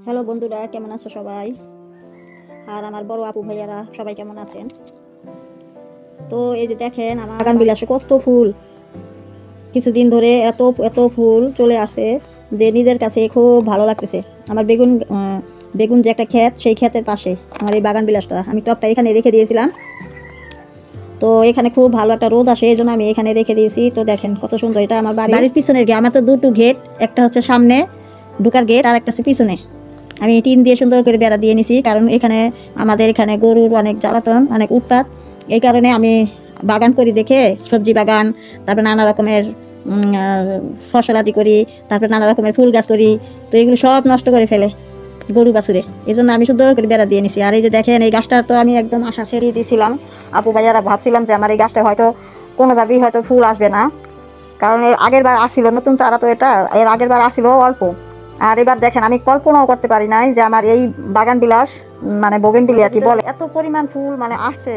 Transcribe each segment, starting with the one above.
Hello বন্ধুরা, কেমন আছো সবাই? আর আমার বড় আপু ভাইয়ারা সবাই কেমন আছেন? তো এই যে দেখেন আমার বাগান বিলাসে কত ফুল। কিছুদিন ধরে এত এত ফুল চলে আসে যে নিজের কাছে খুব ভালো লাগতেছে। আমার বেগুন যে একটা ক্ষেত, সেই ক্ষেতের পাশে আমার এই বাগান বিলাসটা, আমি টবটা এখানে রেখে দিয়েছিলাম। তো এখানে খুব ভালো একটা রোদ আসে, এই জন্য আমি এখানে রেখে দিয়েছি। তো দেখেন কত সুন্দর, এটা আমার বাড়ির পিছনের গেট। আমার তো দুটো গেট, একটা হচ্ছে সামনে ঢুকার গেট আর একটা হচ্ছে পিছনে। আমি টিন দিয়ে সুন্দর করে বেড়া দিয়ে নিছি, কারণ আমাদের এখানে গরুর অনেক জ্বালাতন, অনেক উৎপাত। এই কারণে আমি বাগান করি দেখে, সবজি বাগান, তারপর নানা রকমের ফসলাদি করি, তারপর নানা রকমের ফুল গাছ করি। তো এগুলো সব নষ্ট করে ফেলে গরু বাছুরে, এই জন্য আমি সুন্দর করে বেড়া দিয়ে নিছি। আর এই যে দেখেন এই গাছটা তো আমি একদম আশা ছেড়ে দিয়েছিলাম। আপু ভাইয়ারা ভাবছিলাম যে আমার এই গাছটা হয়তো কোনোভাবেই হয়তো ফুল আসবে না, কারণ এর আগের বার আসছিল নতুন চারা, তো এটা এর আগের বার আসছিল অল্প। আর এবার দেখেন আমি কল্পনাও করতে পারি নাই যে আমার এই বাগান বিলাস মানে বোগেনভিলিয়া কি বলে, এত পরিমাণ ফুল মানে আসছে।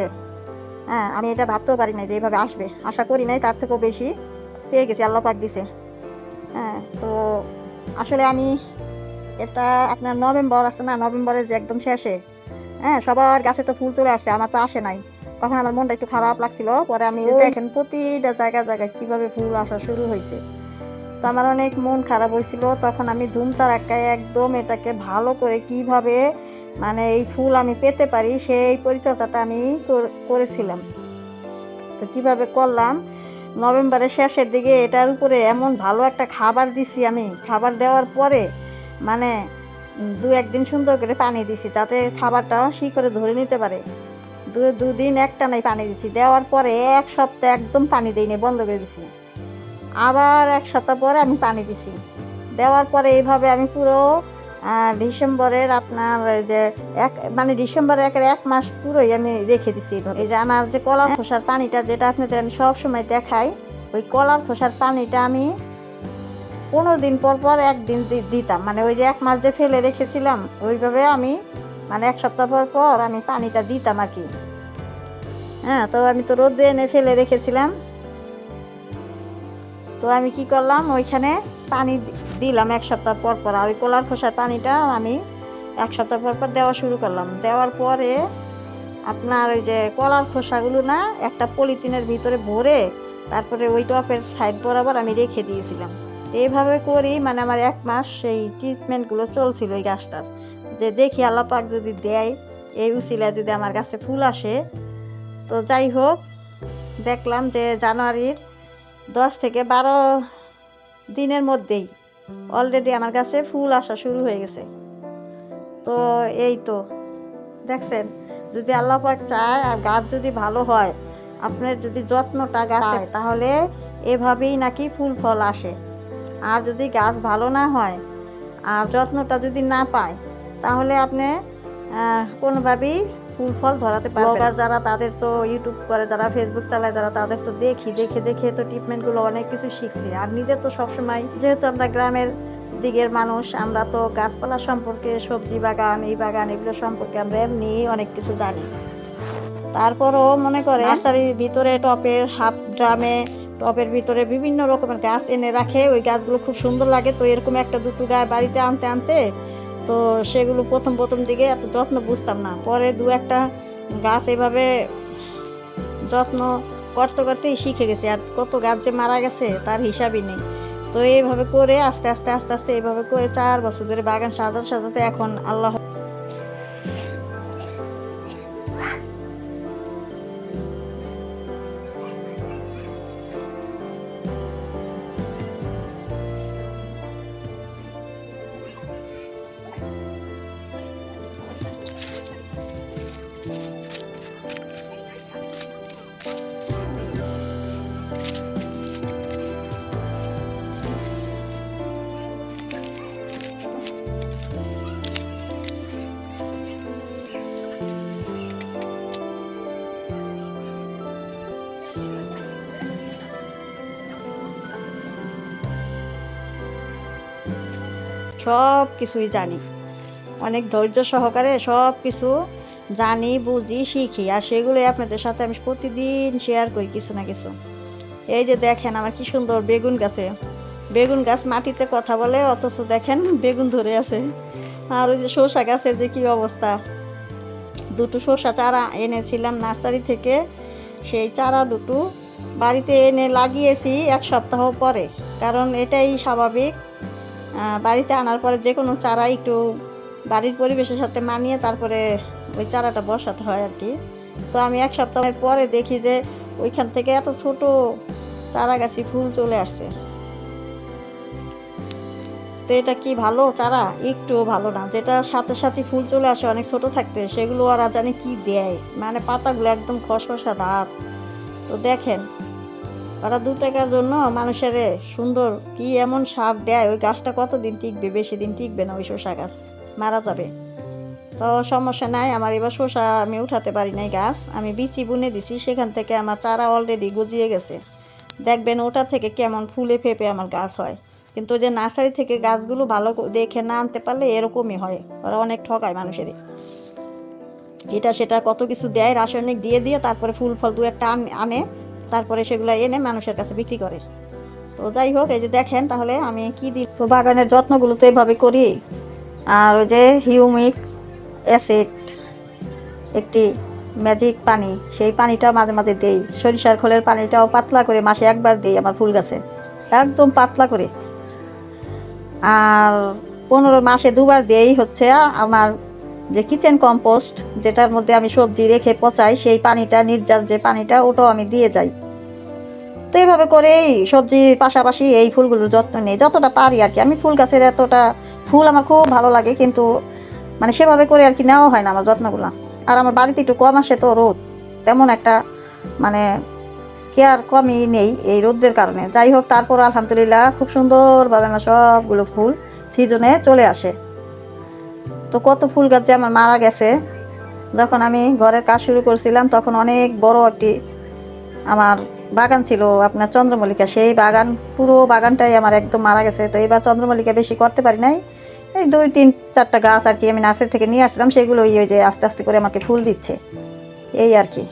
হ্যাঁ, আমি এটা ভাবতেও পারি নাই যে এইভাবে আসবে, আশা করি নাই, তার থেকেও বেশি পেয়ে গেছি, আল্লাহ পাক দিছে। হ্যাঁ, তো আসলে আমি এটা আপনার নভেম্বর আছে না, নভেম্বরের যে একদম শেষে, হ্যাঁ, সবার গাছে তো ফুল চলে আসছে, আমার তো আসে নাই। তখন আমার মনটা একটু খারাপ লাগছিল। পরে আমি দেখেন প্রতিটা জায়গায় জায়গায় কিভাবে ফুল আসা শুরু হয়েছে, তো আমার অনেক মন খারাপ হয়েছিল। তখন আমি ধুমতারাক্কায় একদম এটাকে ভালো করে কিভাবে মানে এই ফুল আমি পেতে পারি সেই পরিচর্যাটা আমি করেছিলাম। তো কিভাবে করলাম, নভেম্বরের শেষের দিকে এটার উপরে এমন ভালো একটা খাবার দিছি। আমি খাবার দেওয়ার পরে মানে দু একদিন সুন্দর করে পানি দিছি, যাতে খাবারটা শিকড়ে ধরে নিতে পারে। দুদিন একটা নাই পানি দিছি, দেওয়ার পরে এক সপ্তাহ একদম পানি দিইনি, বন্ধ করে দিছি। আবার এক সপ্তাহ পরে আমি পানি দিছি, দেওয়ার পরে এইভাবে আমি পুরো ডিসেম্বরের আপনার যে ডিসেম্বরের এক মাস পুরোই আমি রেখে দিছি। এই যে আমার যে কলার খোসার পানিটা, যেটা আপনাদের আমি সবসময় দেখাই, ওই কলার খোসার পানিটা আমি 15 দিন পর পর একদিন দিতাম। মানে ওই যে এক মাস যে ফেলে রেখেছিলাম, ওইভাবে আমি মানে এক সপ্তাহ পর পর আমি পানিটা দিতাম আর কি। হ্যাঁ, তো আমি তো রোদে এনে ফেলে রেখেছিলাম। তো আমি কি করলাম, ওইখানে পানি দিলাম এক সপ্তাহ পর পর, আর ওই কলার খোসার পানিটা আমি এক সপ্তাহ পর পর দেওয়া শুরু করলাম। দেওয়ার পরে আপনার ওই যে কলার খোসাগুলো না একটা পলিথিনের ভিতরে ভরে, তারপরে ওই টপের সাইড বরাবর আমি রেখে দিয়েছিলাম। এইভাবে করি মানে আমার এক মাস সেই ট্রিটমেন্টগুলো চলছিল এই গাছটার, যে দেখি আল্লাহ পাক যদি দেয়, এই উসিলায় যদি আমার গাছে ফুল আসে। তো যাই হোক, দেখলাম যে জানুয়ারির 10 থেকে 12 দিনের মধ্যেই অলরেডি আমার কাছে ফুল আসা শুরু হয়ে গেছে। তো এই তো দেখছেন, যদি আল্লাহ পাক চায় আর গাছ যদি ভালো হয়, আপনার যদি যত্নটা গাছে, তাহলে এভাবেই নাকি ফুল ফল আসে। আর যদি গাছ ভালো না হয় আর যত্নটা যদি না পায়, তাহলে আপনি কোনোভাবেই ফুল ফল ধরাতে পারবেন। আর যারা তাদের তো ইউটিউব করে, যারা ফেসবুক চালায়, যারা তাদের তো দেখে দেখে তো ট্রিটমেন্টগুলো অনেক কিছু শিখছি। আর নিজে তো সবসময়, যেহেতু আমরা গ্রামের দিকের মানুষ, আমরা তো গাছপালা সম্পর্কে, সবজি বাগান, এই বাগান, এগুলো সম্পর্কে আমরা এমনি অনেক কিছু জানি। তারপরও মনে করে নার্সারির ভিতরে টপের হাফ ড্রামে, টবের ভিতরে বিভিন্ন রকমের গাছ এনে রাখে, ওই গাছগুলো খুব সুন্দর লাগে। তো এরকম একটা দুটো গাছ বাড়িতে আনতে আনতে, তো সেগুলো প্রথম প্রথম দিকে এত যত্ন বুঝতাম না, পরে দু একটা গাছ এভাবে যত্ন করতে করতেই শিখে গেছে। আর কত গাছ যে মারা গেছে তার হিসাবই নেই। তো এইভাবে করে আস্তে আস্তে আস্তে আস্তে এইভাবে করে 4 বছর ধরে বাগান সাজাতে সাজাতে এখন আল্লাহ সব কিছুই জানি, অনেক ধৈর্য সহকারে সব কিছু জানি, বুঝি, শিখি। আর সেগুলোই আপনাদের সাথে আমি প্রতিদিন শেয়ার করি কিছু না কিছু। এই যে দেখেন আমার কি সুন্দর বেগুন গাছে, বেগুন গাছ মাটিতে কথা বলে, অথচ দেখেন বেগুন ধরে আছে। আর ওই যে শসা গাছের যে কি অবস্থা, দুটো শসা চারা এনেছিলাম নার্সারি থেকে, সেই চারা দুটো বাড়িতে এনে লাগিয়েছি 1 সপ্তাহ পরে, কারণ এটাই স্বাভাবিক। বাড়িতে আনার পরে যে কোনো চারা একটু বাড়ির পরিবেশের সাথে মানিয়ে তারপরে ওই চারাটা বসাতে হয় আর কি। তো আমি 1 সপ্তাহের পরে দেখি যে ওইখান থেকে এত ছোট চারা গাছি ফুল চলে আসছে। তো এটা কি ভালো চারা? একটুও ভালো না। যেটা সাথে সাথে ফুল চলে আসে অনেক ছোট থাকতে, সেগুলো ওরা জানে কি দেয়, মানে পাতাগুলো একদম খসখসা ধাপ। তো দেখেন ওরা 2 টাকার জন্য মানুষের সুন্দর কি এমন সার দেয়, ওই গাছটা কতদিন টিকবে? বেশি দিন টিকবে না, ওই শসা গাছ মারা যাবে। তো সমস্যা নাই, আমার এবার শসা আমি উঠাতে পারি নাই গাছ, আমি বিচি বুনে দিছি, সেখান থেকে আমার চারা অলরেডি গজিয়ে গেছে। দেখবেন ওটা থেকে কেমন ফুলে ফেপে আমার গাছ হয়। কিন্তু যে নার্সারি থেকে গাছগুলো ভালো দেখে না আনতে পারলে এরকমই হয়, ওরা অনেক ঠকায় মানুষেরই। এটা সেটা কত কিছু দেয়, রাসায়নিক দিয়ে দিয়ে তারপরে ফুল ফল 2-1টা আনে, তারপরে সেগুলো এনে মানুষের কাছে বিক্রি করে। তো যাই হোক, এই যে দেখেন তাহলে আমি কি দিই। তো বাগানের যত্নগুলো তো এইভাবে করি। আর ওই যে হিউমিক অ্যাসিড একটি ম্যাজিক পানি, সেই পানিটা মাঝে মাঝে দেই। সরিষার খোলের পানিটাও পাতলা করে মাসে একবার দিই আমার ফুল গাছে, একদম পাতলা করে। আর 15 মাসে 2বার দেই হচ্ছে আমার যে কিচেন কম্পোস্ট, যেটার মধ্যে আমি সবজি রেখে পচাই, সেই পানিটা, নির্যাস যে পানিটা, ওটাও আমি দিয়ে যাই। তো এইভাবে করেই সবজির পাশাপাশি এই ফুলগুলোর যত্ন নেই যতটা পারি আর কি। আমি ফুল গাছের এতটা ফুল আমার খুব ভালো লাগে, কিন্তু মানে সেভাবে করে আর কি নেওয়া হয় না আমার যত্নগুলো। আর আমার বাড়িতে একটু কম আসে তো রোদ, তেমন একটা মানে কেয়ার কমই নেই এই রোদের কারণে। যাই হোক, তারপর আলহামদুলিল্লাহ খুব সুন্দরভাবে আমার সবগুলো ফুল সিজনে চলে আসে। তো কত ফুল গাছ যে আমার মারা গেছে, যখন আমি ঘরের কাজ শুরু করছিলাম তখন অনেক বড় একটি আমার বাগান ছিল আপনার চন্দ্রমল্লিকা, সেই বাগান পুরো বাগানটাই আমার একদম মারা গেছে। তো এবার চন্দ্রমল্লিকা বেশি করতে পারি নাই, এই 2-3-4টা গাছ আর কি আমি নার্সারি থেকে নিয়ে আসলাম, সেগুলো ওই যে আস্তে আস্তে করে আমাকে ফুল দিচ্ছে এই আর কি।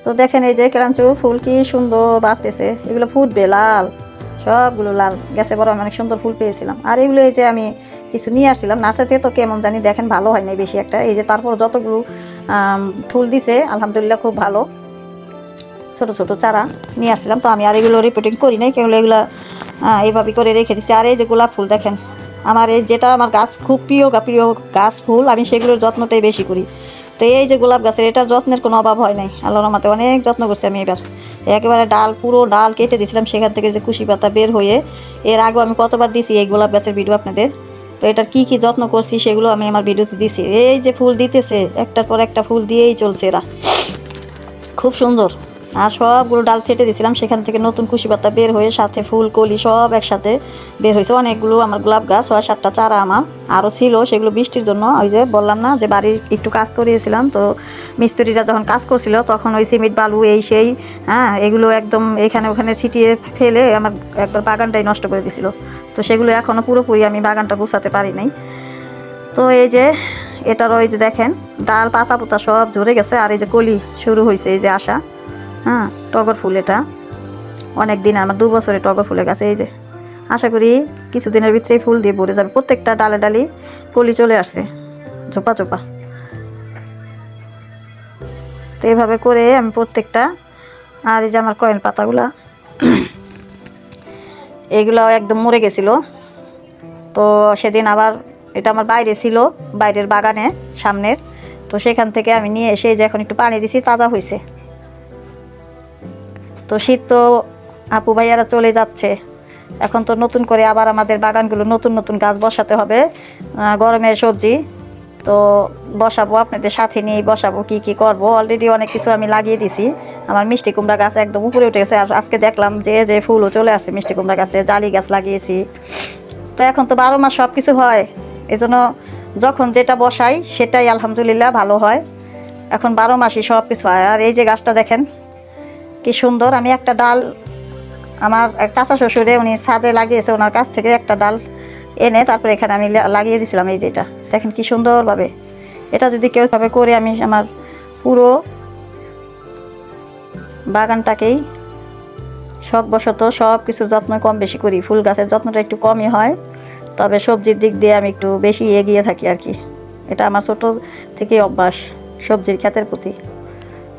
তো দেখেন এই যে কেরাঞ্চু ফুল কি সুন্দর বাড়তেছে, এগুলো ফুটবে লাল, সবগুলো লাল গেছে, বড় আমি অনেক সুন্দর ফুল পেয়েছিলাম। আর এগুলো এই যে আমি কিছু নিয়ে আসছিলাম নার্সারি থেকে, তো কেমন জানি দেখেন ভালো হয় নাই বেশি একটা। এই যে তারপর যতগুলো ফুল দিছে আলহামদুলিল্লাহ খুব ভালো, ছোট ছোট চারা নিয়ে আসছিলাম। তো আমি আর এগুলো রিপোর্টিং করি নাই, কেবল এগুলো এইভাবে করে রেখে দিচ্ছি। আর এই যে গোলাপ ফুল দেখেন, আমার এই যেটা আমার গাছ খুব প্রিয় গাছ ফুল, আমি সেগুলোর যত্নটাই বেশি করি। তো এই যে গোলাপ গাছের, এটার যত্নের কোনো অভাব হয় নাই, আল্লাহর রহমতে অনেক যত্ন করছি আমি এবার। একেবারে ডাল, পুরো ডাল কেটে দিয়েছিলাম, সেখান থেকে যে কুশি পাতা বের হয়ে, এর আগেও আমি কতবার দিছি এই গোলাপ গাছের ভিডিও আপনাদের। তো এটার কি কি যত্ন করছি সেগুলো আমি আমার ভিডিওতে দিছি। এই যে ফুল দিতেছে, একটার পর একটা ফুল দিয়েই চলছে এরা, খুব সুন্দর। আর সবগুলো ডাল ছেটে দিয়েছিলাম, সেখান থেকে নতুন কুশি পাতা বের হয়ে সাথে ফুল কলি সব একসাথে বের হয়েছে অনেকগুলো। আমার গোলাপ গাছ 6-7টা চারা আমার আরও ছিল, সেগুলো বৃষ্টির জন্য, ওই যে বললাম না যে বাড়ির একটু কাজ করিয়েছিলাম, তো মিস্ত্রিরা যখন কাজ করছিল তখন ওই সিমেন্ট বালু এই সেই এগুলো একদম এখানে ওখানে ছিটিয়ে ফেলে আমার একবার বাগানটাই নষ্ট করে দিয়েছিল। তো সেগুলো এখনও পুরোপুরি আমি বাগানটা গুছাতে পারি নাই। তো এই যে এটারও এই যে দেখেন ডাল পাতা পোতা সব ঝরে গেছে, আর এই যে কলি শুরু হয়েছে, এই যে আসা টগর ফুল, এটা অনেক দিন আমার 2 বছরে টগর ফুলে গেছে। এই যে আশা করি কিছুদিনের ভিতরেই ফুল দিয়ে ভরে যাবে, প্রত্যেকটা ডালে ডালি কলি চলে আসছে ঝোপা ঝোপা। তো এইভাবে করে আমি প্রত্যেকটা, আর এই যে আমার কয়েন পাতাগুলা এইগুলাও একদম মরে গেছিলো। তো সেদিন আবার এটা আমার বাইরে ছিল, বাইরের বাগানে সামনের, তো সেখান থেকে আমি নিয়ে এসে যে এখন একটু পানি দিছি, তাজা হয়েছে। তো শীত তো আপু ভাইয়ারা চলে যাচ্ছে, এখন তো নতুন করে আবার আমাদের বাগানগুলো নতুন নতুন গাছ বসাতে হবে, গরমের সবজি তো বসাবো, আপনাদের সাথে নিয়েই বসাবো। কি কি করব, অলরেডি অনেক কিছু আমি লাগিয়ে দিছি। আমার মিষ্টি কুমড়া গাছ একদম উপরে উঠে গেছে, আর আজকে দেখলাম যে যে ফুলও চলে আসছে মিষ্টি কুমড়া গাছে, জালি গাছ লাগিয়েছি। তো এখন তো 12 মাস সব কিছু হয়, এজন্য যখন যেটা বসাই সেটাই আলহামদুলিল্লাহ ভালো হয়। এখন 12 মাসই সব কিছু হয়। আর এই যে গাছটা দেখেন কি সুন্দর, আমি একটা ডাল আমার এক চাচা শ্বশুরে উনি ছাদে লাগিয়েছে, ওনার কাছ থেকে একটা ডাল এনে তারপরে এখানে আমি লাগিয়ে দিয়েছিলাম। এই যেটা দেখেন কি সুন্দরভাবে, এটা যদি কেউ ভাবে করে আমি আমার পুরো বাগানটাকেই শখবশত সব কিছু যত্ন কম বেশি করি, ফুল গাছের যত্নটা একটু কমই হয়। তবে সবজির দিক দিয়ে আমি একটু বেশি এগিয়ে থাকি আর কি। এটা আমার ছোট থেকেই অভ্যাস সবজির ক্ষেতের প্রতি।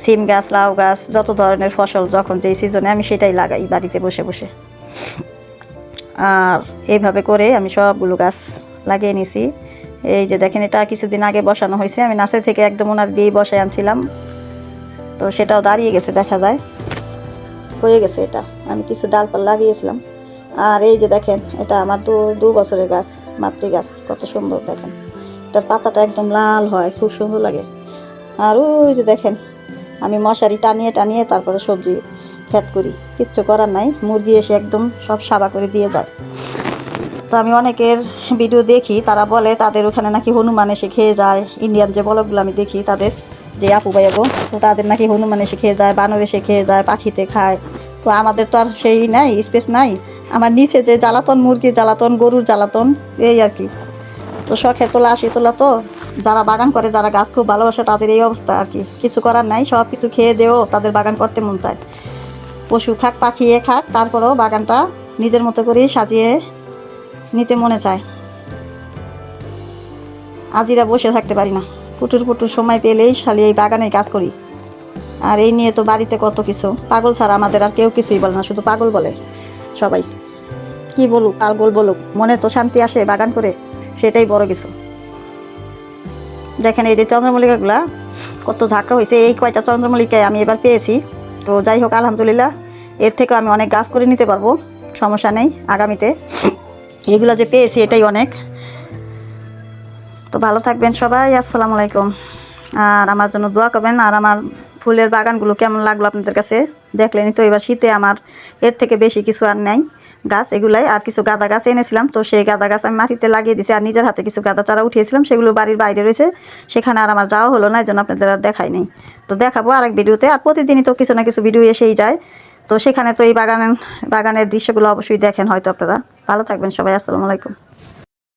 সিম গাছ, লাউ গাছ, যত ধরনের ফসল যখন যেই সিজনে আমি সেটাই লাগাই বাড়িতে বসে বসে। আর এইভাবে করে আমি সবগুলো গাছ লাগিয়ে নিছি। এই যে দেখেন, এটা কিছুদিন আগে বসানো হয়েছে, আমি নার্সারি থেকে একদম ওনার দিয়েই বসাই আনছিলাম। তো সেটাও দাঁড়িয়ে গেছে, দেখা যায় হয়ে গেছে। এটা আমি কিছু ডালপাল লাগিয়েছিলাম। আর এই যে দেখেন, এটা আমার 2 বছরের গাছ, মাতৃ গাছ, কত সুন্দর দেখেন। এটার পাতাটা একদম লাল হয়, খুব সুন্দর লাগে। আর ওই যে দেখেন, আমি মশারি টানিয়ে টানিয়ে তারপরে সবজি ক্ষেত করি, কিচ্ছু করার নাই, মুরগি এসে একদম সব সাবা করে দিয়ে যায়। তো আমি অনেকের ভিডিও দেখি, তারা বলে তাদের ওখানে নাকি হনুমান এসে খেয়ে যায়। ইন্ডিয়ান যে ব্লগগুলো আমি দেখি তাদের, যে আপু ভাইয়াগো, তো তাদের নাকি হনুমান এসে খেয়ে যায়, বানর এসে খেয়ে যায়, পাখিতে খায়। তো আমাদের তো আর সেই নাই, স্পেস নাই। আমার নিচে যে জ্বালাতন, মুরগির জ্বালাতন, গরুর জ্বালাতন, এই আর কি। তো শখের তোলা, আসি তোলা। তো যারা বাগান করে, যারা গাছ খুব ভালোবাসে, তাদের এই অবস্থা আর কি। কিছু করার নাই, সব কিছু খেয়ে দেও তাদের বাগান করতে মন চায়। পশু খাক, পাখিয়ে খাক, তারপরেও বাগানটা নিজের মতো করেই সাজিয়ে নিতে মনে চায়। আজিরা বসে থাকতে পারি না, কুটুর কুটুর সময় পেলেই শালি এই বাগানে কাজ করি। আর এই নিয়ে তো বাড়িতে কত কিছু, পাগল ছাড়া আমাদের আর কেউ কিছুই বলে না, শুধু পাগল বলে সবাই। কি বলুক, পাগল বলুক, মনে তো শান্তি আসে বাগান করে, সেটাই বড় কিছু। দেখেন এই যে চন্দ্রমল্লিকাগুলা কত ঝাঁকড়া হয়েছে, এই কয়টা চন্দ্রমল্লিকায় আমি এবার পেয়েছি। তো যাই হোক, আলহামদুলিল্লাহ, এর থেকে আমি অনেক গাছ করে নিতে পারবো, সমস্যা নেই আগামীতে। এগুলো যে পেয়েছি এটাই অনেক। তো ভালো থাকবেন সবাই, আসসালামু আলাইকুম। আর আমার জন্য দোয়া করবেন। আর আমার ফুলের বাগানগুলো কেমন লাগলো আপনাদের কাছে দেখলেনি তো। এবার শীতে আমার এর থেকে বেশি কিছু আর নেই গাছ, এগুলাই। আর কিছু গাঁদা গাছ এনেছিলাম, তো সেই গাঁদা গাছ আমি মাটিতে লাগিয়ে দিয়েছি। আর নিজের হাতে কিছু গাঁদা চারা উঠিয়েছিলাম, সেগুলো বাড়ির বাইরে রয়েছে, সেখানে আর আমার যাওয়া হলো না, এই জন্য আপনাদের আর দেখাই নেই। তো দেখাবো আরেক ভিডিওতে। আর প্রতিদিনই তো কিছু না কিছু ভিডিও এসেই যায়, তো সেখানে তো এই বাগানের দৃশ্যগুলো অবশ্যই দেখেন হয়তো আপনারা। ভালো থাকবেন সবাই, আসসালামু আলাইকুম।